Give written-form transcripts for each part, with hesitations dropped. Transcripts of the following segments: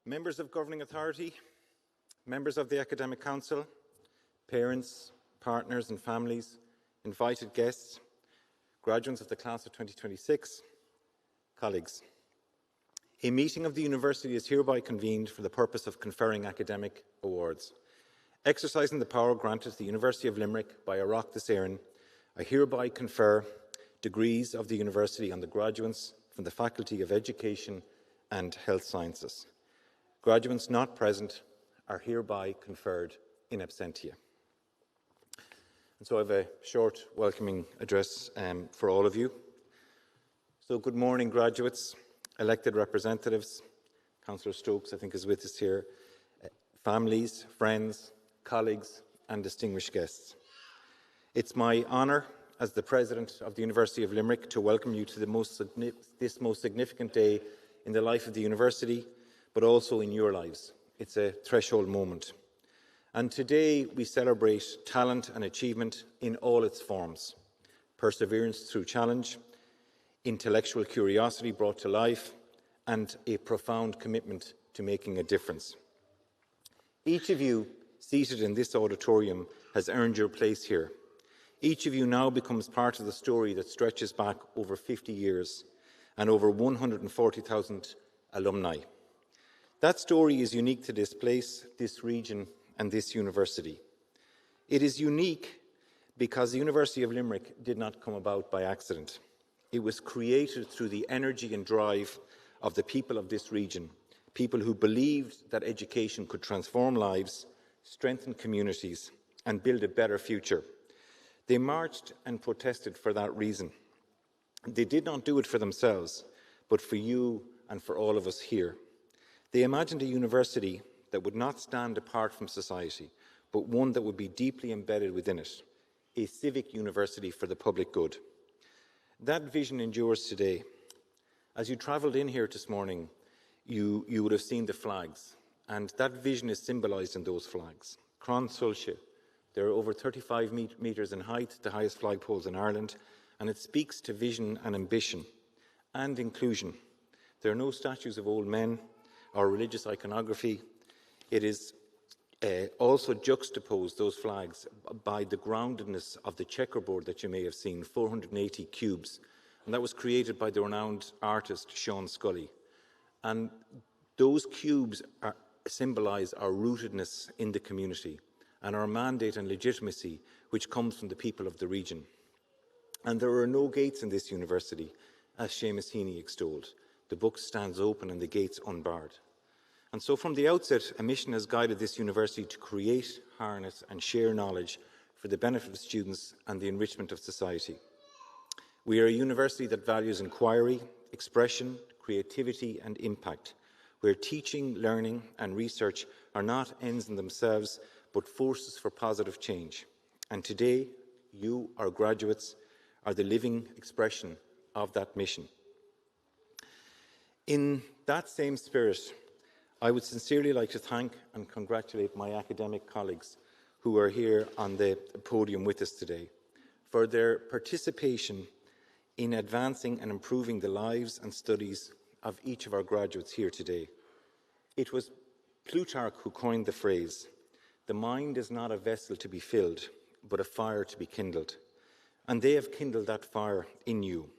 Members of Governing Authority, members of the Academic Council, parents, partners and families, invited guests, graduates of the class of 2026, colleagues. A meeting of the University is hereby convened for the purpose of conferring academic awards. Exercising the power granted to the University of Limerick by Oireachtas this Éireann, I hereby confer degrees of the University on the graduates from the Faculty of Education and Health Sciences. Graduates not present are hereby conferred in absentia. And so I have a short welcoming address for all of you. So good morning, graduates, elected representatives, Councillor Stokes I think is with us here, families, friends, colleagues and distinguished guests. It's my honour as the President of the University of Limerick to welcome you to this most significant day in the life of the University, but also in your lives. It's a threshold moment. And today we celebrate talent and achievement in all its forms. Perseverance through challenge, intellectual curiosity brought to life, and a profound commitment to making a difference. Each of you seated in this auditorium has earned your place here. Each of you now becomes part of the story that stretches back over 50 years and over 140,000 alumni. That story is unique to this place, this region, and this university. It is unique because the University of Limerick did not come about by accident. It was created through the energy and drive of the people of this region, people who believed that education could transform lives, strengthen communities, and build a better future. They marched and protested for that reason. They did not do it for themselves, but for you and for all of us here. They imagined a university that would not stand apart from society, but one that would be deeply embedded within it, a civic university for the public good. That vision endures today. As you travelled in here this morning, you would have seen the flags, and that vision is symbolised in those flags. Cron Sulche, they're over 35 metres in height, the highest flagpoles in Ireland, and it speaks to vision and ambition and inclusion. There are no statues of old men or religious iconography. It is also juxtaposed, those flags, by the groundedness of the checkerboard that you may have seen, 480 cubes. And that was created by the renowned artist Sean Scully. And those cubes symbolise our rootedness in the community and our mandate and legitimacy, which comes from the people of the region. And there are no gates in this university, as Seamus Heaney extolled. The book stands open and the gates unbarred. And so from the outset, a mission has guided this university to create, harness and share knowledge for the benefit of students and the enrichment of society. We are a university that values inquiry, expression, creativity and impact, where teaching, learning and research are not ends in themselves, but forces for positive change. And today, you, our graduates, are the living expression of that mission. In that same spirit, I would sincerely like to thank and congratulate my academic colleagues who are here on the podium with us today for their participation in advancing and improving the lives and studies of each of our graduates here today. It was Plutarch who coined the phrase, "The mind is not a vessel to be filled, but a fire to be kindled." And they have kindled that fire in you.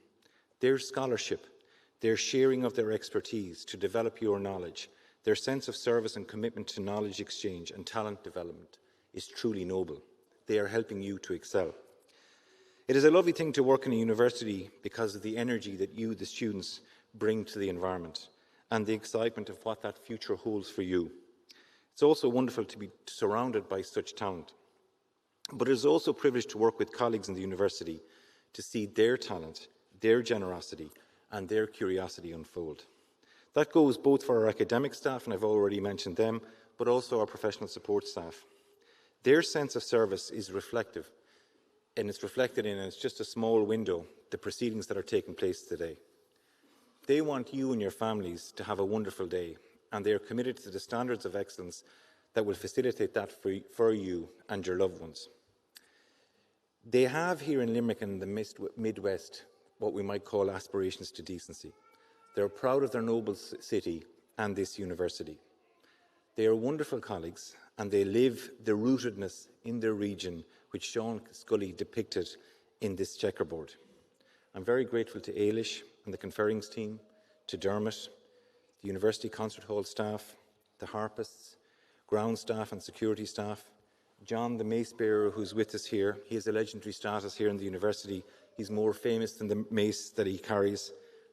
Their scholarship, their sharing of their expertise to develop your knowledge, their sense of service and commitment to knowledge exchange and talent development is truly noble. They are helping you to excel. It is a lovely thing to work in a university because of the energy that you, the students, bring to the environment and the excitement of what that future holds for you. It's also wonderful to be surrounded by such talent. But it is also a privilege to work with colleagues in the university to see their talent, their generosity and their curiosity unfold. That goes both for our academic staff, and I've already mentioned them, but also our professional support staff. Their sense of service is reflective, and it's reflected in, and it's just a small window, the proceedings that are taking place today. They want you and your families to have a wonderful day, and they are committed to the standards of excellence that will facilitate that for you and your loved ones. They have here in Limerick and the Midwest what we might call aspirations to decency. They're proud of their noble city and this university. They are wonderful colleagues, and they live the rootedness in their region, which Sean Scully depicted in this checkerboard. I'm very grateful to Ailish and the Conferrings team, to Dermot, the University Concert Hall staff, the harpists, ground staff and security staff, John the mace bearer who's with us here. He has a legendary status here in the university. He's more famous than the mace that he carries,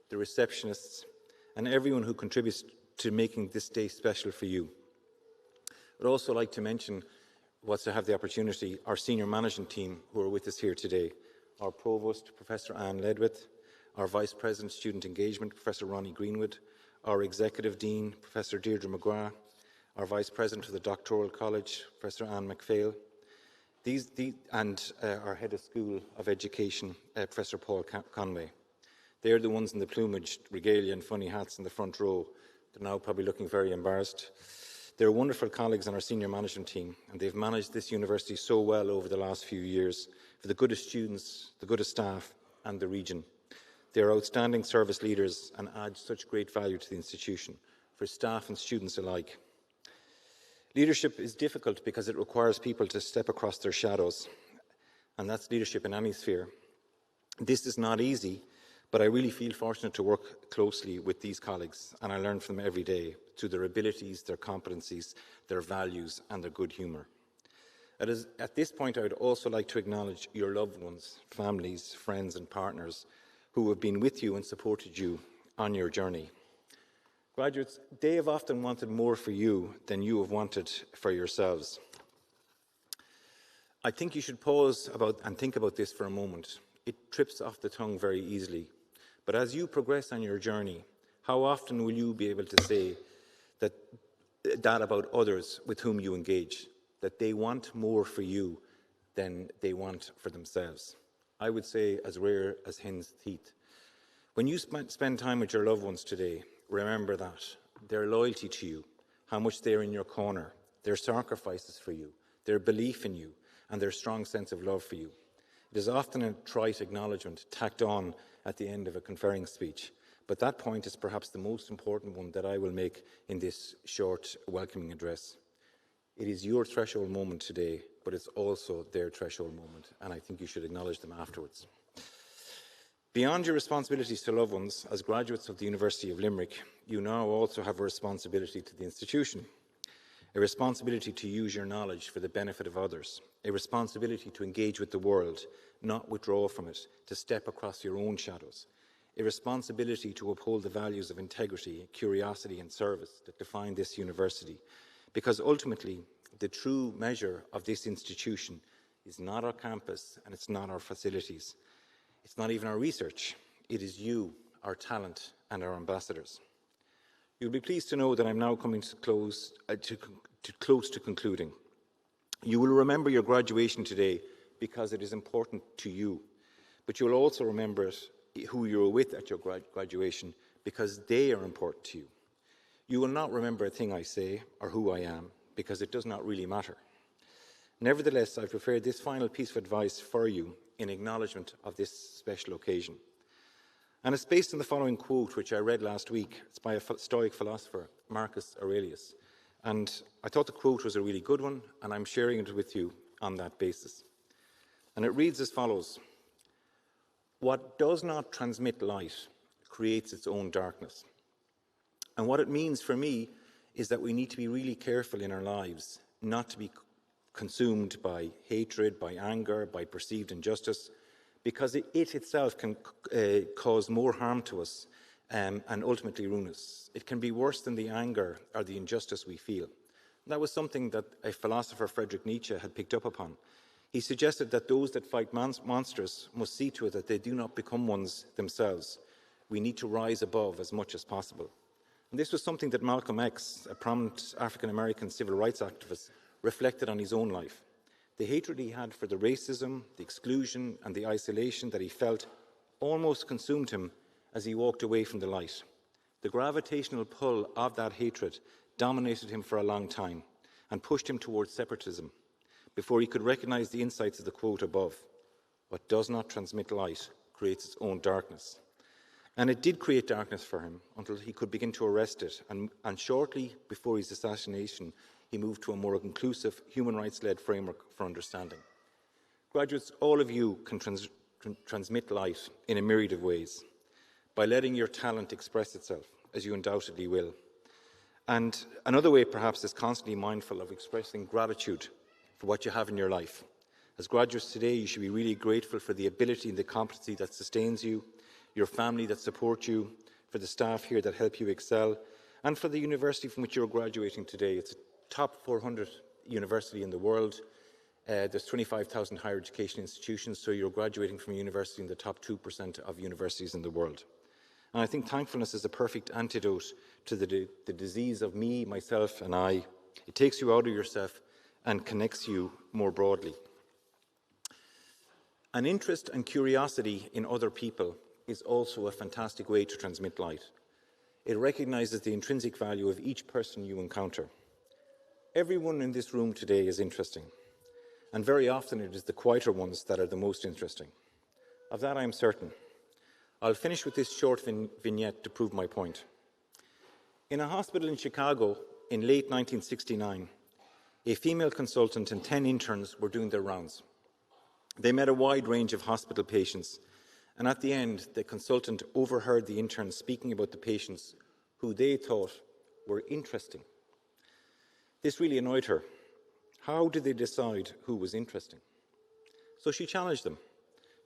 the receptionists, and everyone who contributes to making this day special for you. I'd also like to mention, once I have the opportunity, our senior management team who are with us here today. Our Provost, Professor Anne Ledwith, our Vice President Student Engagement, Professor Ronnie Greenwood, our Executive Dean, Professor Deirdre McGrath, our Vice President of the Doctoral College, Professor Anne MacPhail, and our Head of School of Education, Professor Paul Conway. They're the ones in the plumage, regalia and funny hats in the front row. They're now probably looking very embarrassed. They're wonderful colleagues on our senior management team, and they've managed this university so well over the last few years for the good of students, the good of staff and the region. They are outstanding service leaders and add such great value to the institution for staff and students alike. Leadership is difficult because it requires people to step across their shadows, and that's leadership in any sphere. This is not easy, but I really feel fortunate to work closely with these colleagues, and I learn from them every day through their abilities, their competencies, their values and their good humour. At this point, I would also like to acknowledge your loved ones, families, friends and partners who have been with you and supported you on your journey. Graduates, they have often wanted more for you than you have wanted for yourselves. I think you should pause and think about this for a moment. It trips off the tongue very easily. But as you progress on your journey, how often will you be able to say that about others with whom you engage, that they want more for you than they want for themselves? I would say as rare as hen's teeth. When you spend time with your loved ones today, remember that their loyalty to you, how much they're in your corner, their sacrifices for you, their belief in you, and their strong sense of love for you. It is often a trite acknowledgement tacked on at the end of a conferring speech, but that point is perhaps the most important one that I will make in this short welcoming address. It is your threshold moment today, but it's also their threshold moment, and I think you should acknowledge them afterwards. Beyond your responsibilities to loved ones, as graduates of the University of Limerick, you now also have a responsibility to the institution, a responsibility to use your knowledge for the benefit of others, a responsibility to engage with the world, not withdraw from it, to step across your own shadows, a responsibility to uphold the values of integrity, curiosity and service that define this university, because ultimately the true measure of this institution is not our campus and it's not our facilities. It's not even our research. It is you, our talent and our ambassadors. You'll be pleased to know that I'm now coming to close to concluding. You will remember your graduation today because it is important to you, but you'll also remember who you were with at your graduation because they are important to you. You will not remember a thing I say or who I am because it does not really matter. Nevertheless, I've prepared this final piece of advice for you in acknowledgement of this special occasion. And it's based on the following quote, which I read last week. It's by a Stoic philosopher, Marcus Aurelius. And I thought the quote was a really good one, and I'm sharing it with you on that basis. And it reads as follows: "What does not transmit light creates its own darkness." And what it means for me is that we need to be really careful in our lives not to be consumed by hatred, by anger, by perceived injustice, because it itself can cause more harm to us and ultimately ruin us. It can be worse than the anger or the injustice we feel. And that was something that a philosopher, Friedrich Nietzsche, had picked up upon. He suggested that those that fight monsters must see to it that they do not become ones themselves. We need to rise above as much as possible. And this was something that Malcolm X, a prominent African-American civil rights activist, reflected on his own life. The hatred he had for the racism, the exclusion and the isolation that he felt almost consumed him as he walked away from the light. The gravitational pull of that hatred dominated him for a long time and pushed him towards separatism before he could recognize the insights of the quote above: "What does not transmit light creates its own darkness." And it did create darkness for him until he could begin to arrest it. And shortly before his assassination, he moved to a more inclusive, human rights-led framework for understanding. Graduates, all of you can transmit light in a myriad of ways by letting your talent express itself, as you undoubtedly will. And another way, perhaps, is constantly mindful of expressing gratitude for what you have in your life. As graduates today, you should be really grateful for the ability and the competency that sustains you, your family that support you, for the staff here that help you excel, and for the university from which you're graduating today. It's a top 400 university in the world. There's 25,000 higher education institutions, so you're graduating from a university in the top 2% of universities in the world. And I think thankfulness is a perfect antidote to the disease of me, myself, and I. It takes you out of yourself and connects you more broadly. An interest and curiosity in other people is also a fantastic way to transmit light. It recognises the intrinsic value of each person you encounter. Everyone in this room today is interesting, and very often it is the quieter ones that are the most interesting. Of that I am certain. I'll finish with this short vignette to prove my point. In a hospital in Chicago in late 1969, a female consultant and 10 interns were doing their rounds. They met a wide range of hospital patients, and at the end, the consultant overheard the interns speaking about the patients who they thought were interesting. This really annoyed her. How did they decide who was interesting? So she challenged them.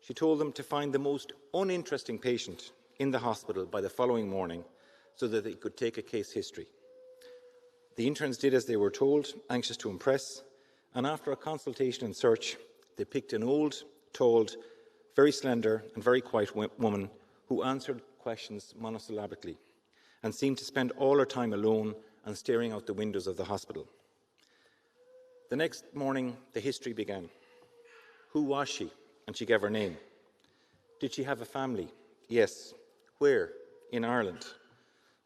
She told them to find the most uninteresting patient in the hospital by the following morning so that they could take a case history. The interns did as they were told, anxious to impress, and after a consultation and search, they picked an old, tall, very slender and very quiet woman who answered questions monosyllabically and seemed to spend all her time alone and staring out the windows of the hospital. The next morning, the history began. Who was she? And she gave her name. Did she have a family? Yes. Where? In Ireland.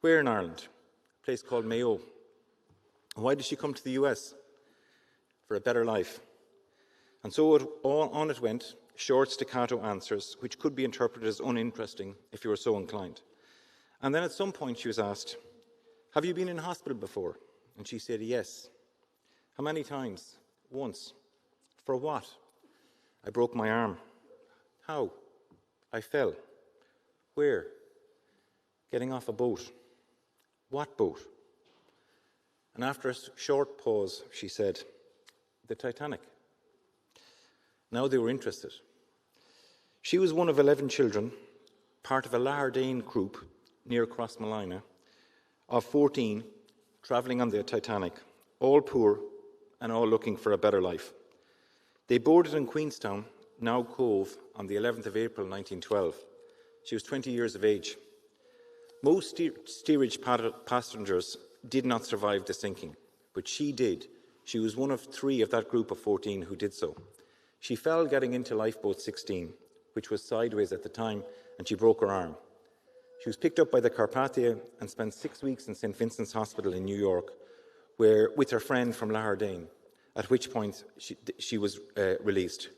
Where in Ireland? A place called Mayo. Why did she come to the US? For a better life. And so on it went, short staccato answers, which could be interpreted as uninteresting if you were so inclined. And then at some point she was asked, have you been in hospital before? And she said, yes. How many times? Once. For what? I broke my arm. How? I fell. Where? Getting off a boat. What boat? And after a short pause, she said, the Titanic. Now they were interested. She was one of 11 children, part of a Lahardane group near Crossmolina, of 14 travelling on the Titanic, all poor and all looking for a better life. They boarded in Queenstown, now Cove, on the 11th of April 1912. She was 20 years of age. Most steerage passengers did not survive the sinking, but she did. She was one of 3 of that group of 14 who did so. She fell getting into lifeboat 16, which was sideways at the time, and she broke her arm. She was picked up by the Carpathia and spent 6 weeks in St. Vincent's Hospital in New York, with her friend from Lahardane, at which point she was released.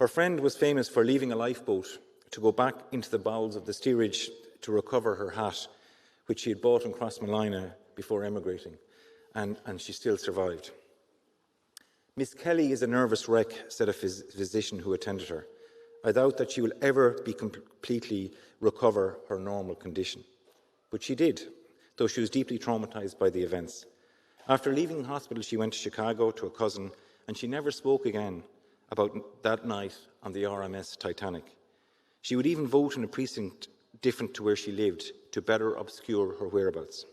Her friend was famous for leaving a lifeboat to go back into the bowels of the steerage to recover her hat, which she had bought in Crossmolina before emigrating, and she still survived. Miss Kelly is a nervous wreck, said a physician who attended her. I doubt that she will ever completely recover her normal condition. But she did, though she was deeply traumatised by the events. After leaving hospital, she went to Chicago to a cousin, and she never spoke again about that night on the RMS Titanic. She would even vote in a precinct different to where she lived to better obscure her whereabouts.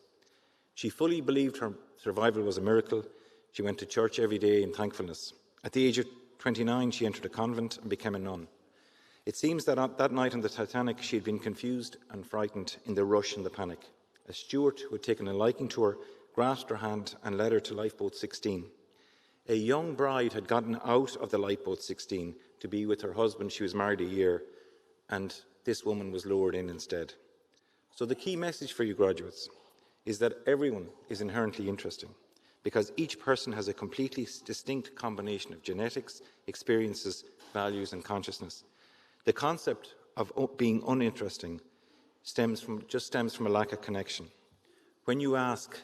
She fully believed her survival was a miracle. She went to church every day in thankfulness. At the age of 29, she entered a convent and became a nun. It seems that that night on the Titanic, she had been confused and frightened in the rush and the panic. A steward who had taken a liking to her grasped her hand and led her to lifeboat 16. A young bride had gotten out of the lifeboat 16 to be with her husband. She was married a year, and this woman was lowered in instead. So the key message for you graduates is that everyone is inherently interesting, because each person has a completely distinct combination of genetics, experiences, values, and consciousness. The concept of being uninteresting stems from a lack of connection. When you ask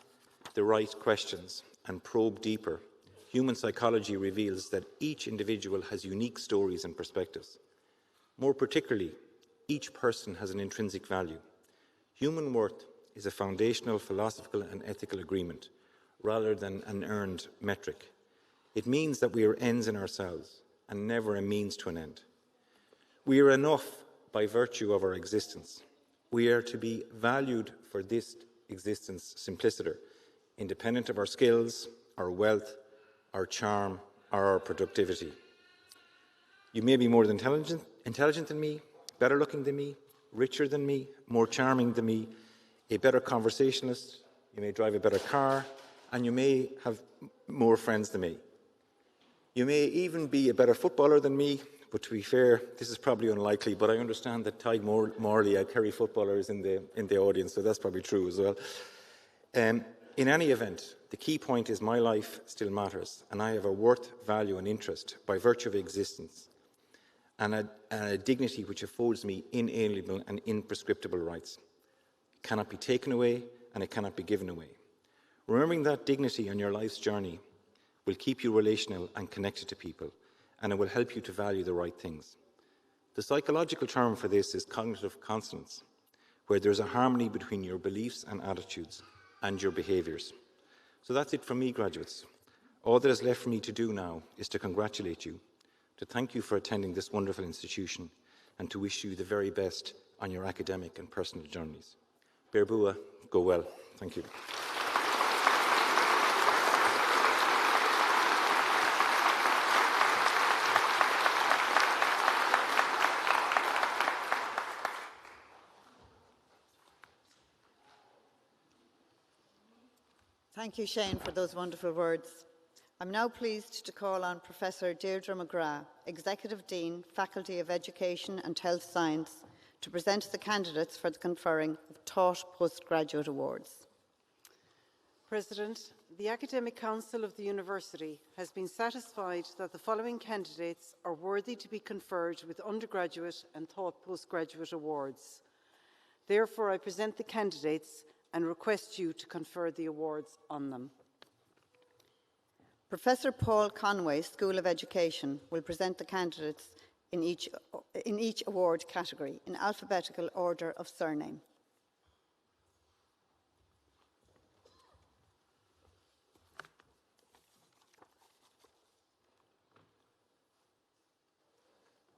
the right questions and probe deeper, human psychology reveals that each individual has unique stories and perspectives. More particularly, each person has an intrinsic value. Human worth is a foundational philosophical and ethical agreement, rather than an earned metric. It means that we are ends in ourselves and never a means to an end. We are enough by virtue of our existence. We are to be valued for this existence simpliciter, independent of our skills, our wealth, our charm, or our productivity. You may be more intelligent than me, better looking than me, richer than me, more charming than me, a better conversationalist, you may drive a better car, and you may have more friends than me. You may even be a better footballer than me, but to be fair, this is probably unlikely, but I understand that Tadhg Morley, Kerry footballers in the audience, so that's probably true as well. In any event, the key point is my life still matters, and I have a worth, value and interest by virtue of existence, and a dignity which affords me inalienable and imprescriptible rights. It cannot be taken away, and it cannot be given away. Remembering that dignity on your life's journey will keep you relational and connected to people, and it will help you to value the right things. The psychological term for this is cognitive consonance, where there's a harmony between your beliefs and attitudes and your behaviours. So that's it from me, graduates. All that is left for me to do now is to congratulate you, to thank you for attending this wonderful institution, and to wish you the very best on your academic and personal journeys. Bear bua, go well. Thank you. Thank you, Shane, for those wonderful words. I'm now pleased to call on Professor Deirdre McGrath, Executive Dean, Faculty of Education and Health Science, to present the candidates for the conferring of Taught Postgraduate Awards. President, the Academic Council of the University has been satisfied that the following candidates are worthy to be conferred with undergraduate and Taught Postgraduate Awards. Therefore, I present the candidates and request you to confer the awards on them. Professor Paul Conway, School of Education, will present the candidates in each award category in alphabetical order of surname.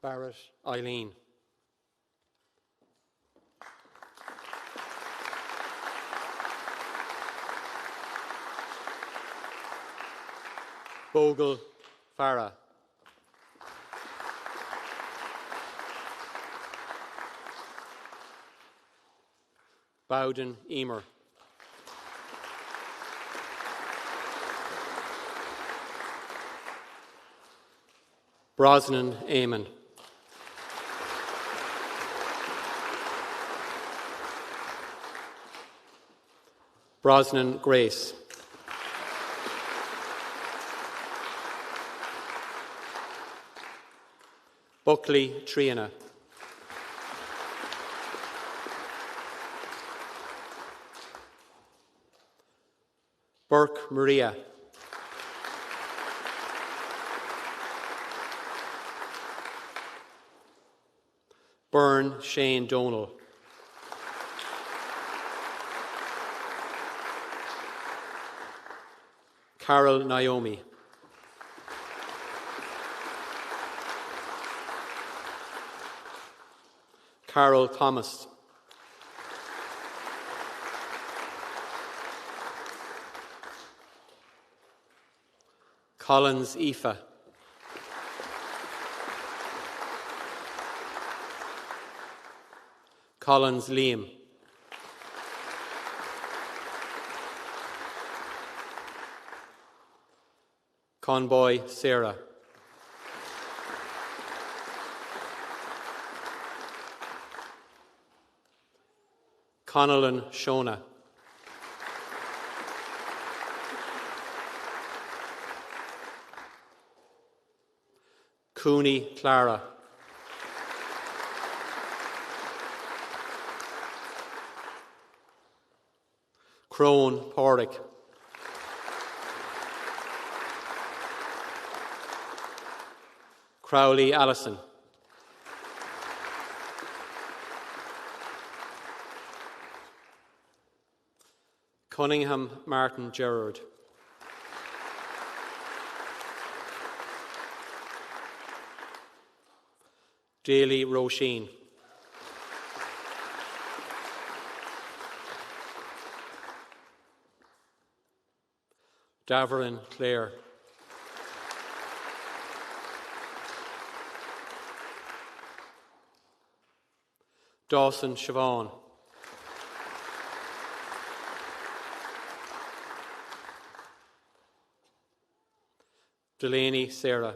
Barrett Eileen. Bogle Farah. Bowden Emer. Brosnan Eamon. Brosnan Grace. Buckley Triana. Burke Maria. Byrne Shane Donal. Carol Naomi. Carol Thomas. Collins Aoife. Collins Liam. Conboy Sarah. Connellan Shona. Cooney Clara. Crone Porrick, Crowley Allison, Cunningham Martin Gerard, Daly Roisin, Daverin Clare, Dawson Siobhan, Delaney Sarah,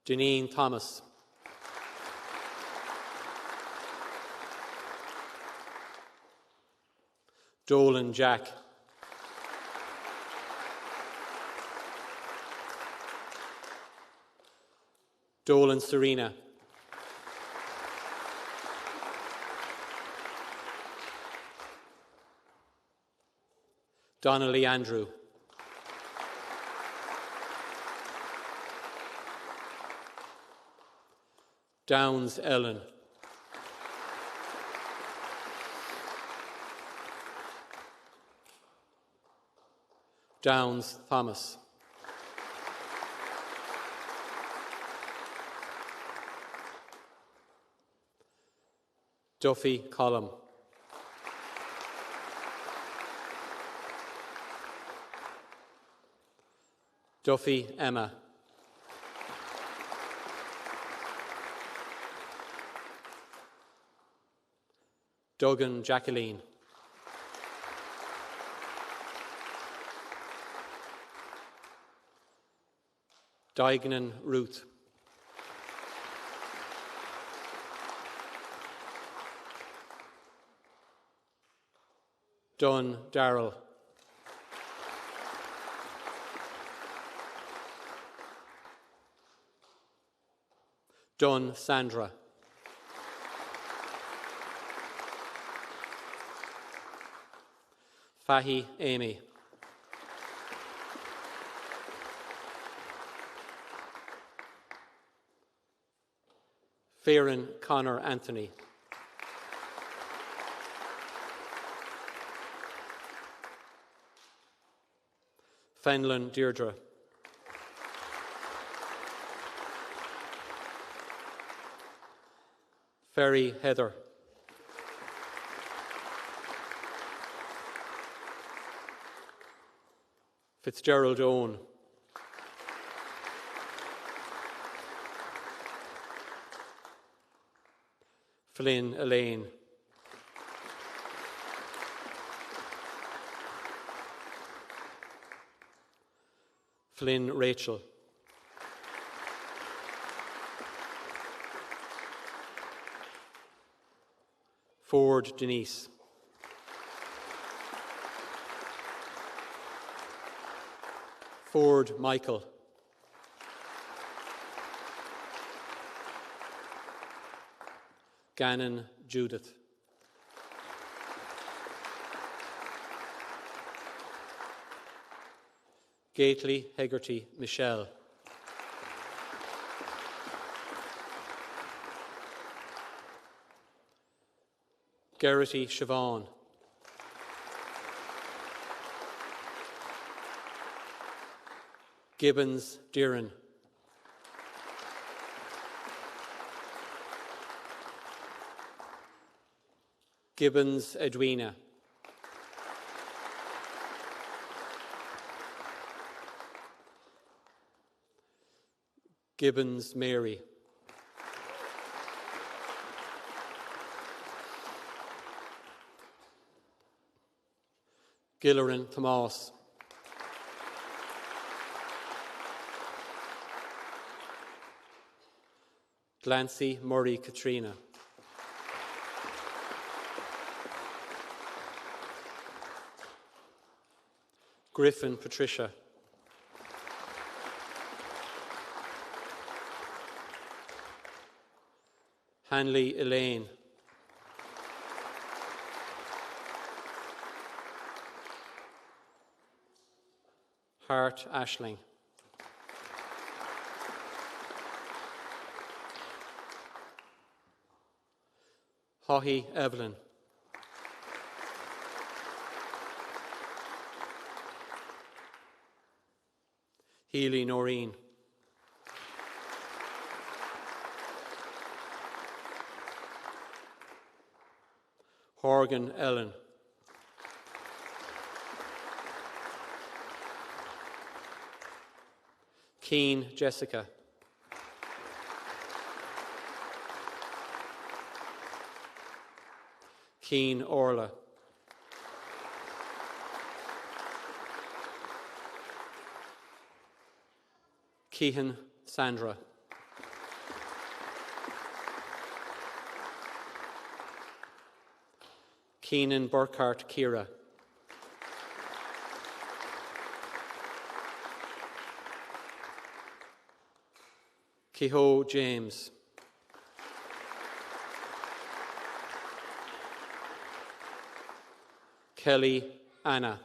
Janine Thomas, Dolan Jack, Dolan Serena, Donnelly Andrew, Downs Ellen, Downs Thomas, Duffy Collum, Duffy Emma, Duggan Jacqueline, Dignan Ruth, Dunn Darrell, Dunn Sandra, Fahy Amy, Féireann Connor Anthony, Fenlon Deirdre, Ferry Heather, Fitzgerald Owen, Flynn Elaine, Flynn Rachel, Ford Denise, Ford Michael, Gannon Judith, Gately Hegarty Michelle, Gerrity Siobhan, Gibbons Deeran, Gibbons Edwina, Gibbons Mary, Gillerin Tomas, Glancy Murray Katrina, Griffin Patricia, Hanley Elaine. Hart Ashling. Haughey Evelyn. Healy Noreen. Horgan Ellen. Keane Jessica. Keane Orla. Keehan Sandra. Keenan Burkhart Kira. Kehoe James. Kelly Anna.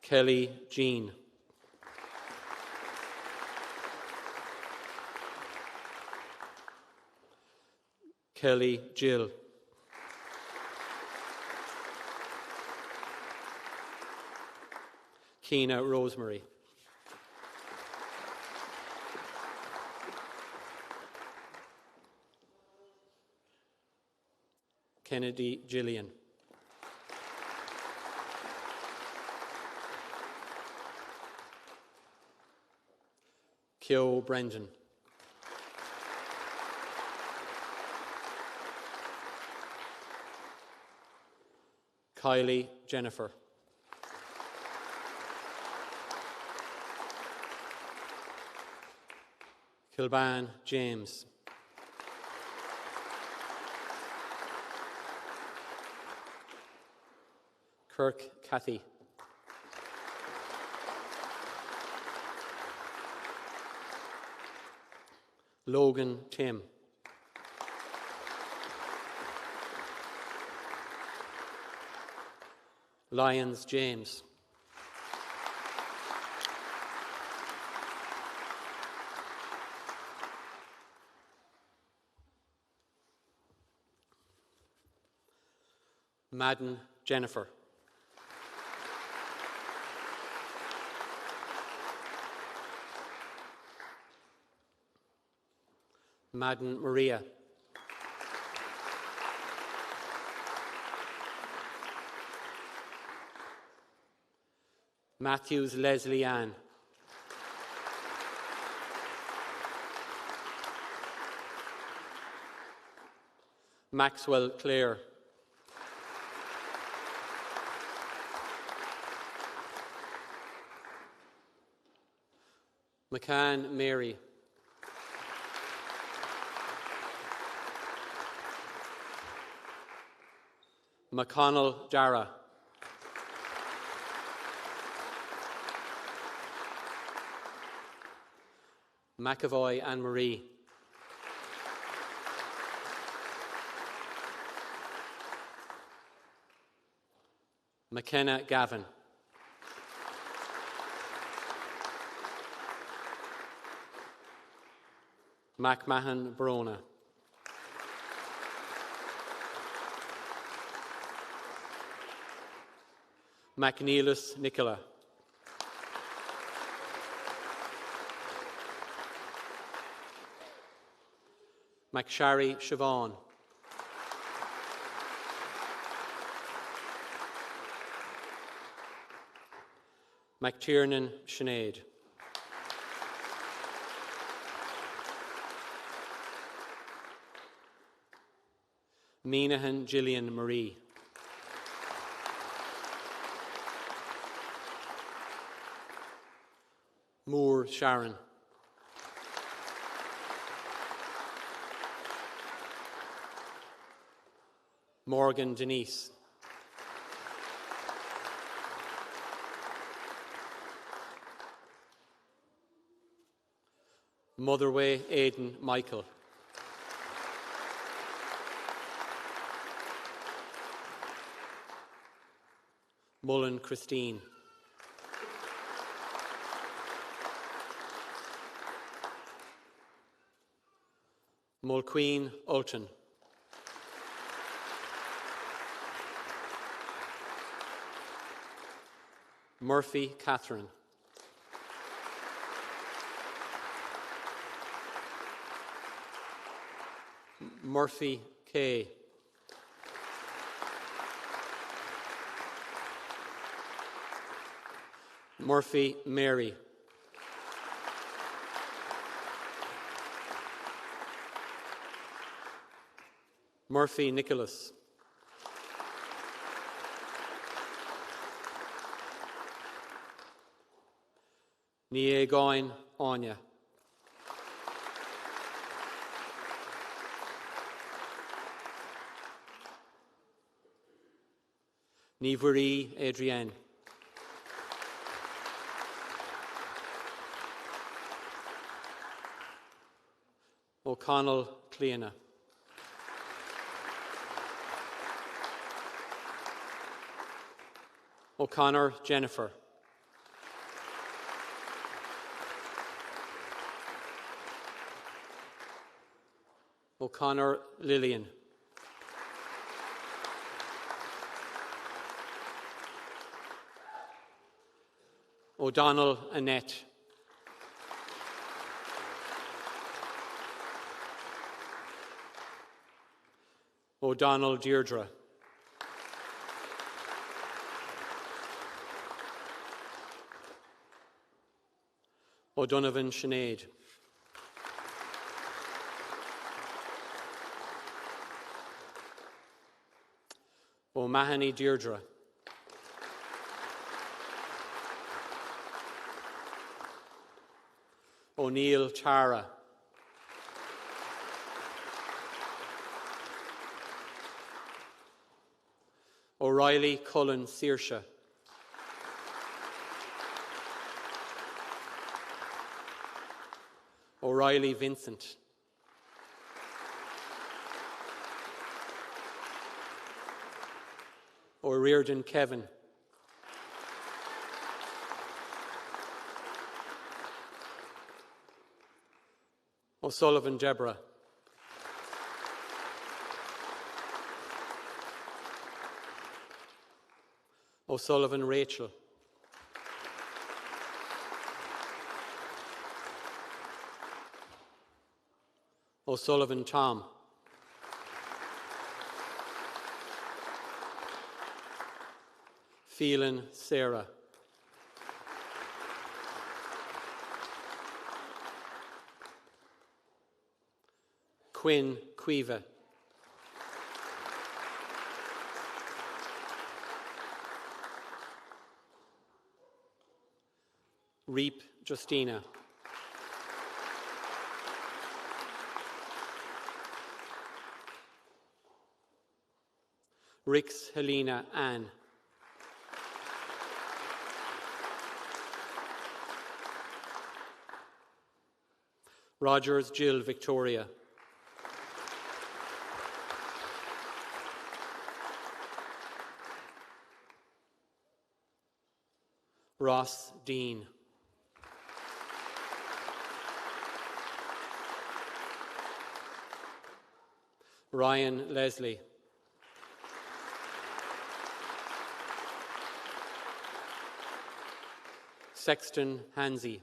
Kelly Jean. Kelly Jill. Keena Rosemary. Kennedy Gillian. Kyo Brendan. Kylie Jennifer. Kilban James. Kirk Cathy. Logan Tim. Lyons James. Madden Jennifer. Madden Maria. Matthews Leslie Ann. Maxwell Clare. McCann Mary. McConnell Dara. McAvoy Anne-Marie. McKenna Gavin. McMahon Brona. McNeilis Nicola. McSharry Siobhan. McTiernan Sinead. Minahan Gillian Marie. Moore Sharon. Morgan Denise. Motherway Aidan Michael. Mullen Christine. Mulqueen Ulton. Murphy Catherine. Murphy Kay. Murphy Mary. Murphy Nicholas. Niegoin Anya. Nivuri Adrienne. O'Connell Cleana. O'Connor Jennifer. O'Connor Lillian. O'Donnell Annette. O'Donnell Deirdre. O'Donovan Sinead. O'Mahony Deirdre. O'Neill Tara. O'Reilly Cullen Saoirse. O'Reilly Vincent. O'Riordan Kevin. O'Sullivan Deborah. O'Sullivan Rachel. O'Sullivan Tom. Phelan Sarah. Quinn Cueva. Reap Justina. Rix Helena Ann. Rogers Jill Victoria. Ross Dean. Ryan Leslie. Sexton Hansey.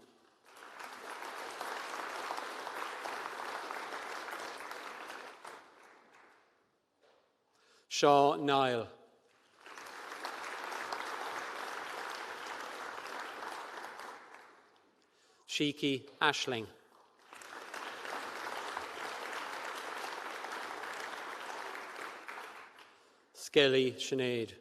Shaw Nile. Cheeky Ashling. Skelly Sinead.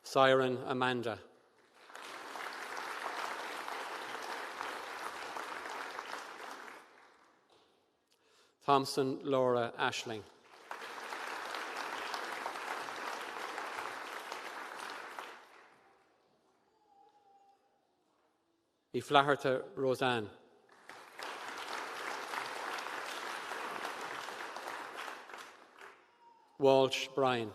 Siren Amanda. Thompson Laura Ashling. Ní Flaherty Roseanne. Walsh Brian.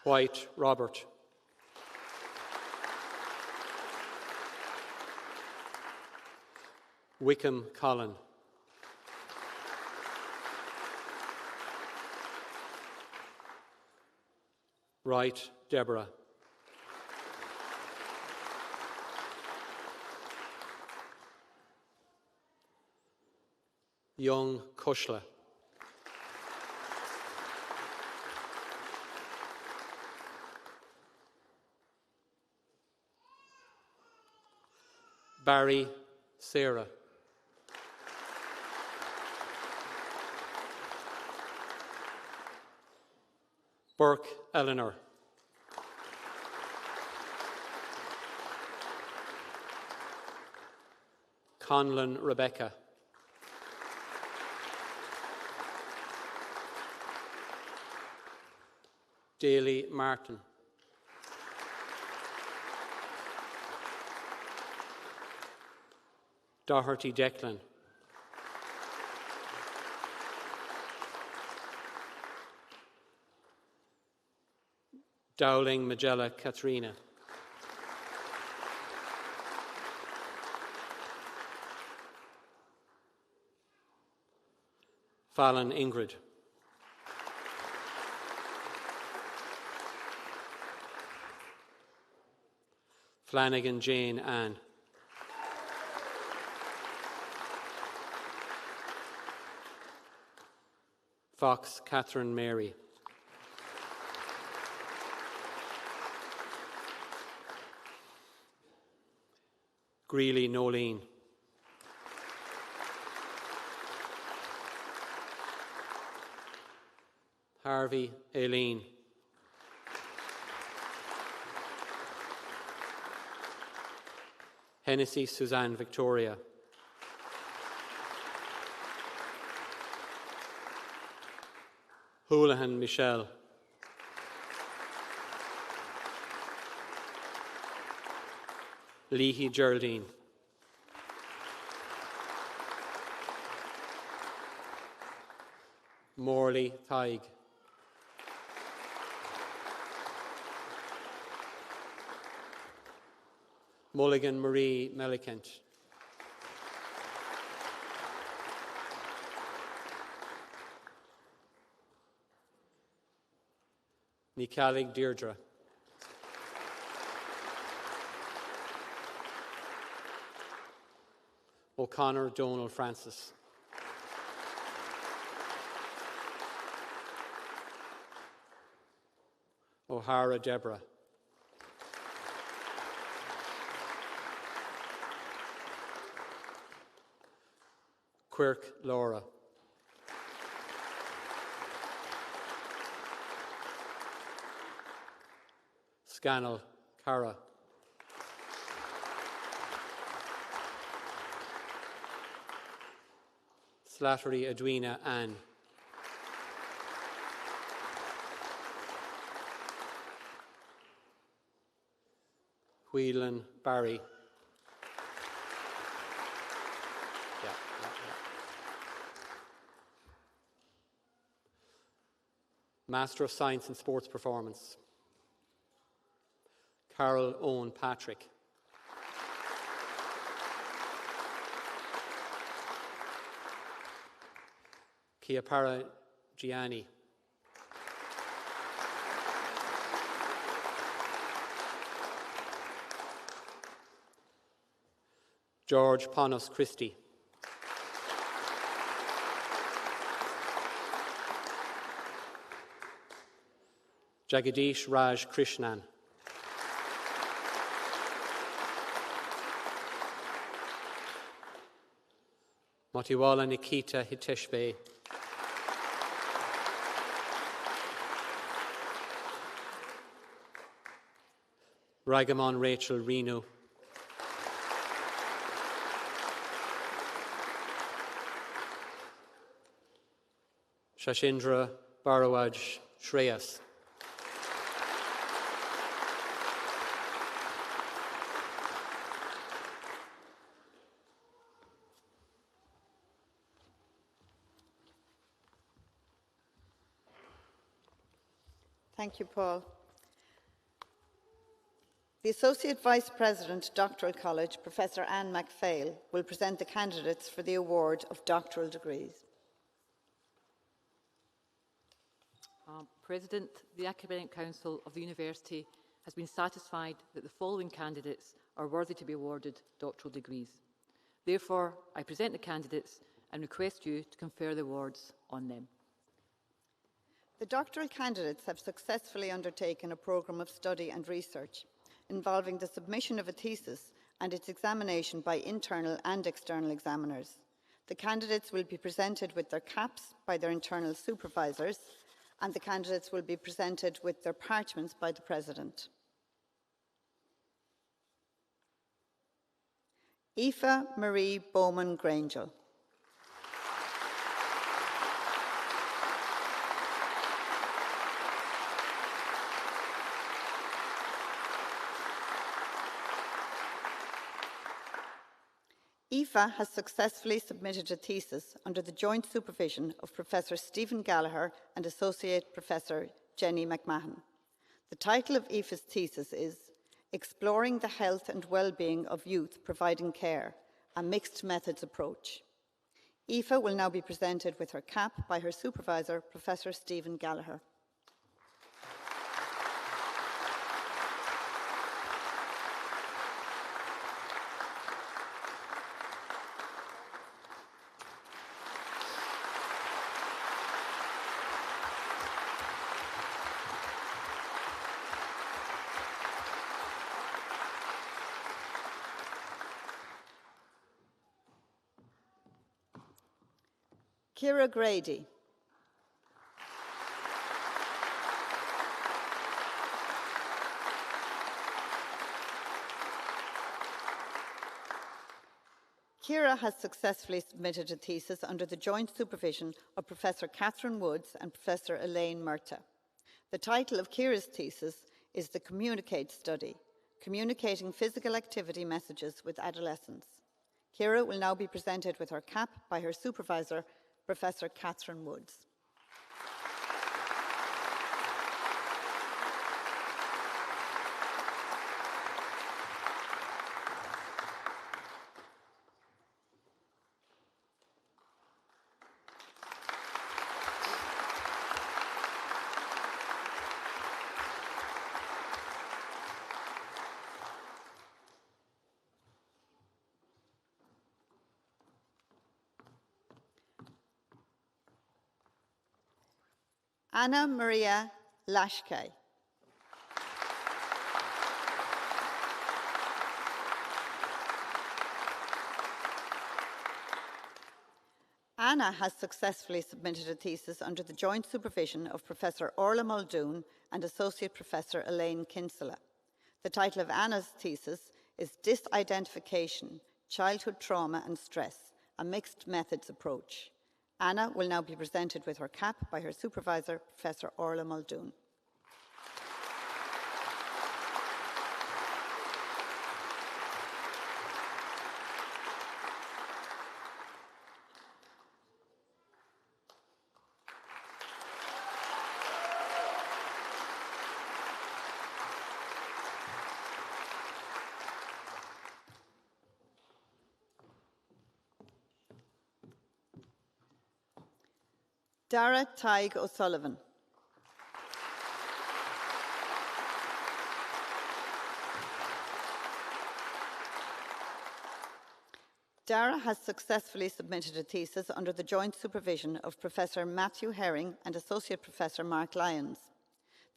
White Robert. Wickham Colin. Wright Deborah. Young Kushla. Barry Sarah. Burke Eleanor. Conlon Rebecca. Daly Martin. Doherty Declan. Dowling Magella Katrina. Fallon Ingrid. Flanagan Jane Ann. Fox Catherine Mary. Greeley Nolene. Harvey Aileen. Hennessy Suzanne Victoria. Houlihan Michelle. Leahy Geraldine. Morley Tig. Mulligan Marie Mellicent. Nicalig Deirdre. O'Connor Donald Francis. O'Hara Deborah. Quirk Laura. Scannell Cara. Slattery Edwina Ann. Whelan Barry. Master of Science in Sports Performance. Carol Owen Patrick. Chiapara Gianni. George Panos Christie. Jagadish Raj Krishnan. Motiwala Nikita Hiteshbe. Ragamon Rachel Reno. Shashindra Barawaj Shreyas. Thank you, Paul. The Associate Vice President, Doctoral College, Professor Anne MacPhail, will present the candidates for the award of doctoral degrees. President, the Academic Council of the University has been satisfied that the following candidates are worthy to be awarded doctoral degrees. Therefore, I present the candidates and request you to confer the awards on them. The doctoral candidates have successfully undertaken a programme of study and research involving the submission of a thesis and its examination by internal and external examiners. The candidates will be presented with their caps by their internal supervisors, and the candidates will be presented with their parchments by the President. Aoife Marie Bowman Grangel. Aoife has successfully submitted a thesis under the joint supervision of Professor Stephen Gallagher and Associate Professor Jenny McMahon. The title of Aoife's thesis is Exploring the Health and Wellbeing of Youth Providing Care, a Mixed Methods Approach. Aoife will now be presented with her cap by her supervisor, Professor Stephen Gallagher. Ciara Grady. Ciara has successfully submitted a thesis under the joint supervision of Professor Catherine Woods and Professor Elaine Murta. The title of Ciara's thesis is the Communicate Study, Communicating Physical Activity Messages with Adolescents. Ciara will now be presented with her cap by her supervisor, Professor Catherine Woods. Anna Maria Lashke. Anna has successfully submitted a thesis under the joint supervision of Professor Orla Muldoon and Associate Professor Elaine Kinsella. The title of Anna's thesis is Disidentification, Childhood Trauma and Stress, a Mixed Methods Approach. Anna will now be presented with her cap by her supervisor, Professor Orla Muldoon. Dara Tig O'Sullivan. Dara has successfully submitted a thesis under the joint supervision of Professor Matthew Herring and Associate Professor Mark Lyons.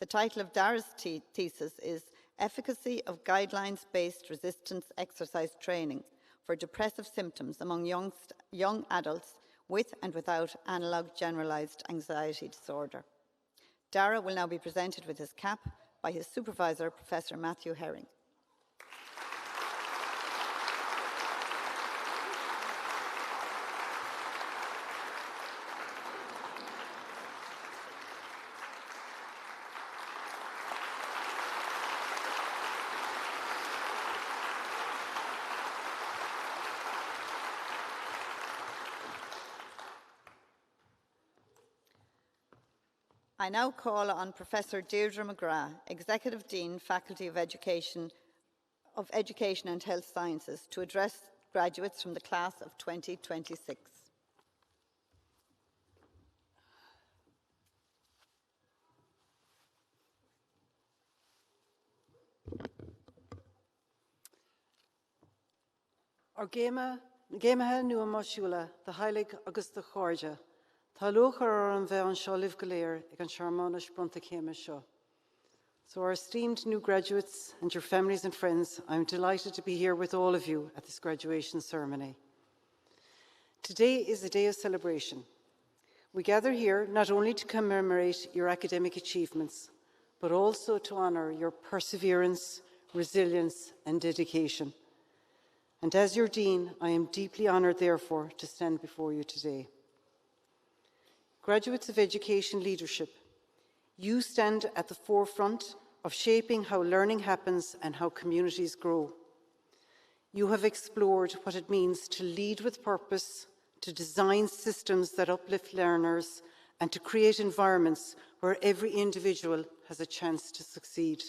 The title of Dara's thesis is Efficacy of Guidelines-Based Resistance Exercise Training for Depressive Symptoms Among Young Adults with and without analog generalized anxiety disorder. Dara will now be presented with his cap by his supervisor, Professor Matthew Herring. I now call on Professor Deirdre McGrath, Executive Dean, Faculty of Education and Health Sciences, to address graduates from the class of 2026. Ar géimethe nua má siúla, the Heilig agus the Chorja, tá luachar ar an bheith an seo libh go léir ag an searmánas bronnta chéime seo. So our esteemed new graduates and your families and friends, I'm delighted to be here with all of you at this graduation ceremony. Today is a day of celebration. We gather here not only to commemorate your academic achievements, but also to honour your perseverance, resilience and dedication. And as your Dean, I am deeply honoured, therefore, to stand before you today. Graduates of education leadership, you stand at the forefront of shaping how learning happens and how communities grow. You have explored what it means to lead with purpose, to design systems that uplift learners, and to create environments where every individual has a chance to succeed.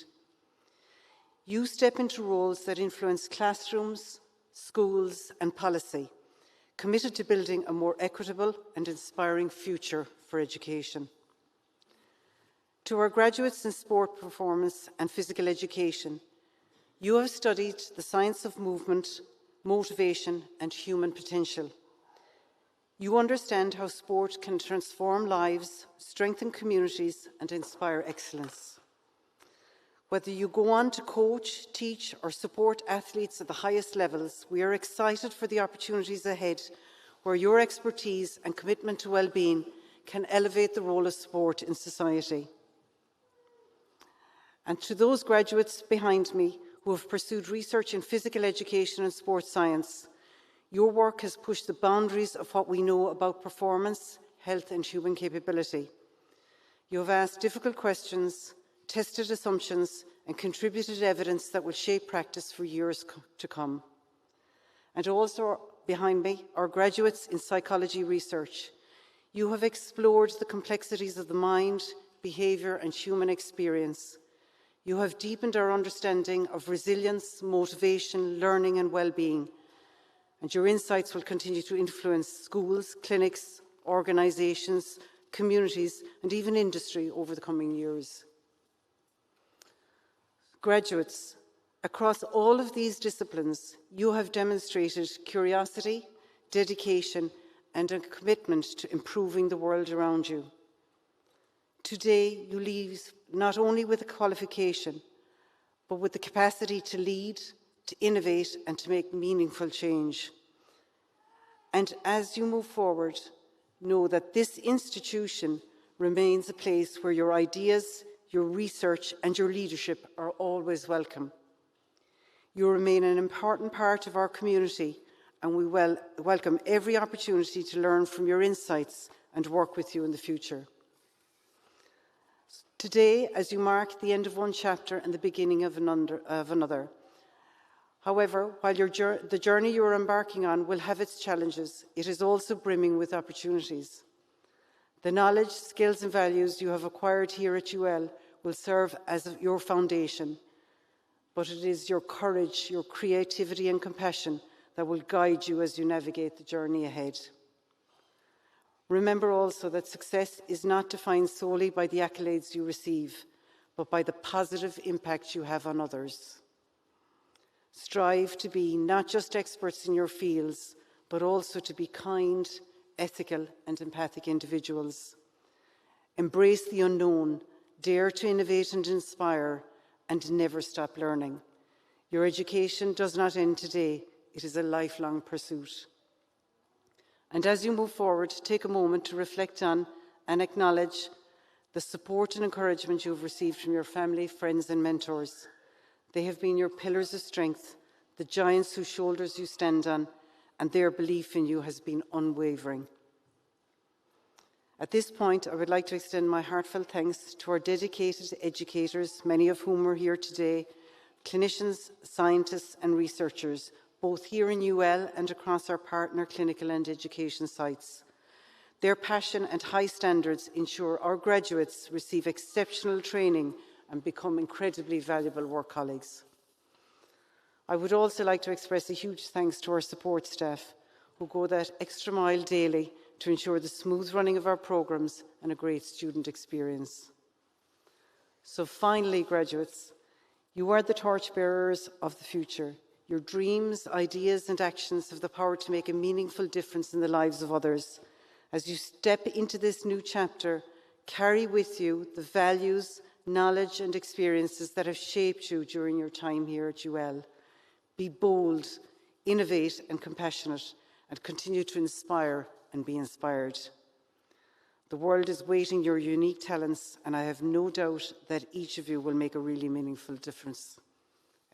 You step into roles that influence classrooms, schools and policy, committed to building a more equitable and inspiring future for education. To our graduates in sport performance and physical education, you have studied the science of movement, motivation and human potential. You understand how sport can transform lives, strengthen communities and inspire excellence. Whether you go on to coach, teach or support athletes at the highest levels, we are excited for the opportunities ahead where your expertise and commitment to well-being can elevate the role of sport in society. And to those graduates behind me who have pursued research in physical education and sports science, your work has pushed the boundaries of what we know about performance, health and human capability. You have asked difficult questions, tested assumptions and contributed evidence that will shape practice for years to come. And also behind me are graduates in psychology research. You have explored the complexities of the mind, behaviour and human experience. You have deepened our understanding of resilience, motivation, learning and well-being. And your insights will continue to influence schools, clinics, organisations, communities and even industry over the coming years. Graduates, across all of these disciplines, you have demonstrated curiosity, dedication and a commitment to improving the world around you. Today, you leave not only with a qualification, but with the capacity to lead, to innovate and to make meaningful change. And as you move forward, know that this institution remains a place where your ideas, your research and your leadership are always welcome. You remain an important part of our community and we welcome every opportunity to learn from your insights and work with you in the future. Today, as you mark the end of one chapter and the beginning of another. However, while the journey you are embarking on will have its challenges, it is also brimming with opportunities. The knowledge, skills and values you have acquired here at UL will serve as your foundation, but it is your courage, your creativity and compassion that will guide you as you navigate the journey ahead. Remember also that success is not defined solely by the accolades you receive, but by the positive impact you have on others. Strive to be not just experts in your fields, but also to be kind, ethical and empathic individuals. Embrace the unknown, dare to innovate and inspire, and never stop learning. Your education does not end today, it is a lifelong pursuit. And as you move forward, take a moment to reflect on and acknowledge the support and encouragement you have received from your family, friends and mentors. They have been your pillars of strength, the giants whose shoulders you stand on, and their belief in you has been unwavering. At this point, I would like to extend my heartfelt thanks to our dedicated educators, many of whom are here today, clinicians, scientists and researchers, both here in UL and across our partner clinical and education sites. Their passion and high standards ensure our graduates receive exceptional training and become incredibly valuable work colleagues. I would also like to express a huge thanks to our support staff who go that extra mile daily to ensure the smooth running of our programmes and a great student experience. So finally, graduates, you are the torchbearers of the future. Your dreams, ideas and actions have the power to make a meaningful difference in the lives of others. As you step into this new chapter, carry with you the values, knowledge and experiences that have shaped you during your time here at UL. Be bold, innovate and compassionate, and continue to inspire and be inspired. The world is waiting your unique talents, and I have no doubt that each of you will make a really meaningful difference.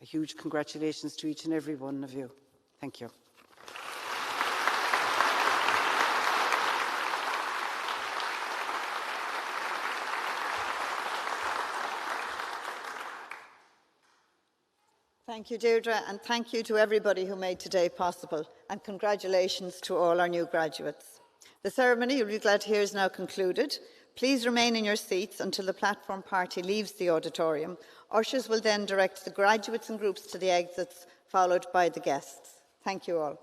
A huge congratulations to each and every one of you. Thank you. Thank you, Deirdre, and thank you to everybody who made today possible, and congratulations to all our new graduates. The ceremony, you'll be glad to hear, is now concluded. Please remain in your seats until the platform party leaves the auditorium. Ushers will then direct the graduates and groups to the exits, followed by the guests. Thank you all.